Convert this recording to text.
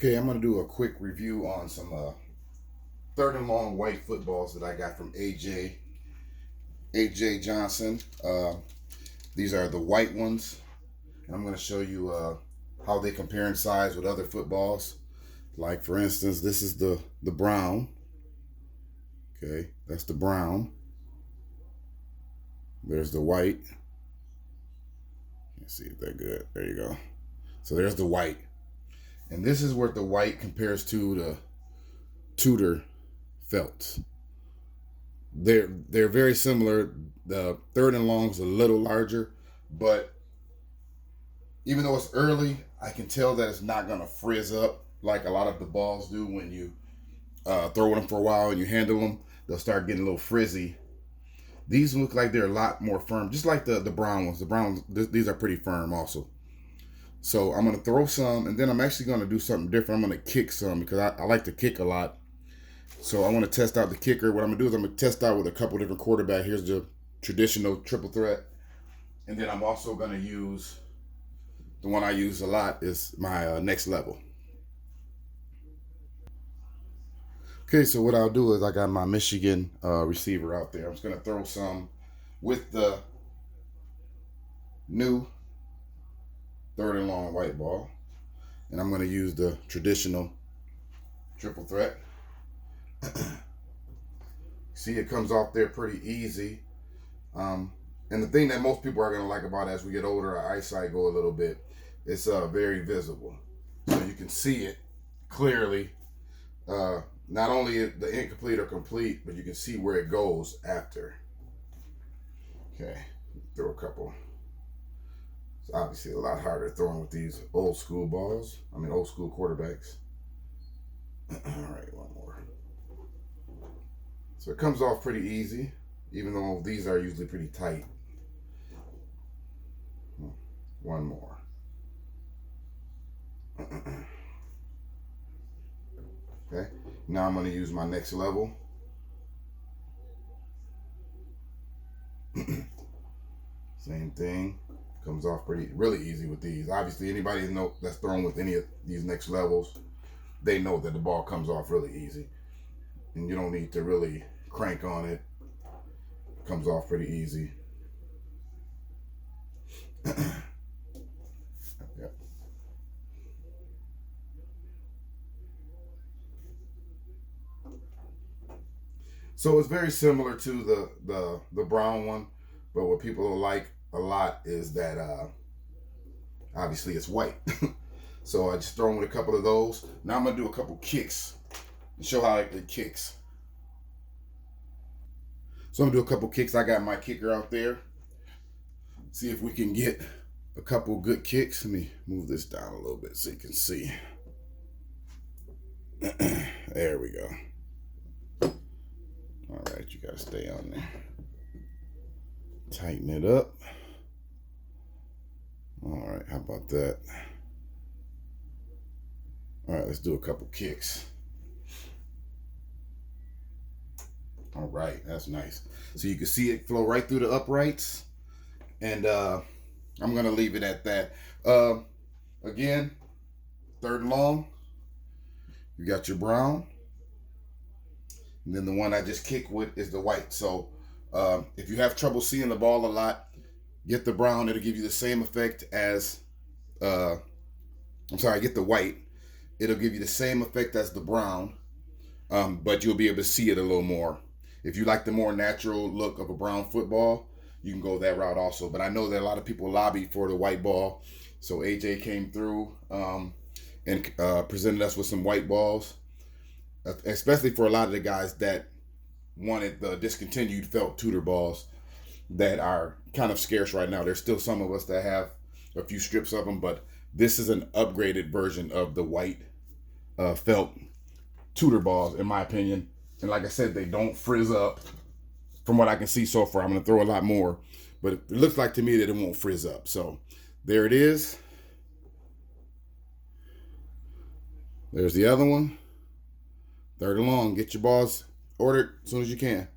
Okay, I'm going to do a quick review on some third and long white footballs that I got from AJ Johnson. These are the white ones, and I'm going to show you how they compare in size with other footballs. Like, for instance, this is the brown. Okay, that's the brown. There's the white. Let's see if they're good. There you go. So there's the white. And this is where the white compares to the Tudor felts. They're very similar. The third and long is a little larger, but even though it's early, I can tell that it's not gonna frizz up like a lot of the balls do when you throw them for a while and you handle them. They'll start getting a little frizzy. These look like they're a lot more firm, just like the brown ones. The brown ones, these are pretty firm also. So I'm gonna throw some, and then I'm actually gonna do something different. I'm gonna kick some because I like to kick a lot. So I want to test out the kicker. What I'm gonna do is I'm gonna test out with a couple different quarterbacks. Here's the traditional triple threat, and then I'm also gonna use the one I use a lot is my next level. Okay, so what I'll do is I got my Michigan receiver out there. I'm just gonna throw some with the new third and long white ball, and I'm gonna use the traditional triple threat. See, it comes off there pretty easy. And the thing that most people are going to like about it as we get older, our eyesight go a little bit, it's very visible. So you can see it clearly. Not only the incomplete or complete, but you can see where it goes after. Okay, throw a couple. It's obviously a lot harder throwing with these old school balls. Old school quarterbacks. All right, one more. So it comes off pretty easy, even though these are usually pretty tight. One more. Okay, now I'm going to use my next level. Same thing. Comes off really easy with these. Obviously, anybody that's thrown with any of these next levels, they know that the ball comes off really easy. And you don't need to really crank on it. Comes off pretty easy. Yep. So it's very similar to the brown one, but what people like a lot is that obviously it's white. So I just throw in with a couple of those. Now I'm gonna do a couple kicks and show how it kicks. So I'm gonna do a couple kicks. I got my kicker out there. See if we can get a couple good kicks. Let me move this down a little bit so you can see. There we go. All right, you gotta stay on there. Tighten it up. All right, how about that? All right, let's do a couple kicks. All right, that's nice. So you can see it flow right through the uprights. And I'm going to leave it at that. Again, third and long. You got your brown. And then the one I just kicked with is the white. So if you have trouble seeing the ball a lot, get the brown. It'll give you the same effect as, get the white. It'll give you the same effect as the brown, but you'll be able to see it a little more. If you like the more natural look of a brown football, you can go that route also. But I know that a lot of people lobbied for the white ball. So AJ came through and presented us with some white balls, especially for a lot of the guys that wanted the discontinued felt Tudor balls that are kind of scarce right now. There's still some of us that have a few strips of them, but this is an upgraded version of the white felt Tudor balls, in my opinion. And like I said, they don't frizz up. From what I can see so far, I'm going to throw a lot more, but it looks like to me that it won't frizz up. So there it is. There's the other one. Third and long. Get your balls ordered as soon as you can.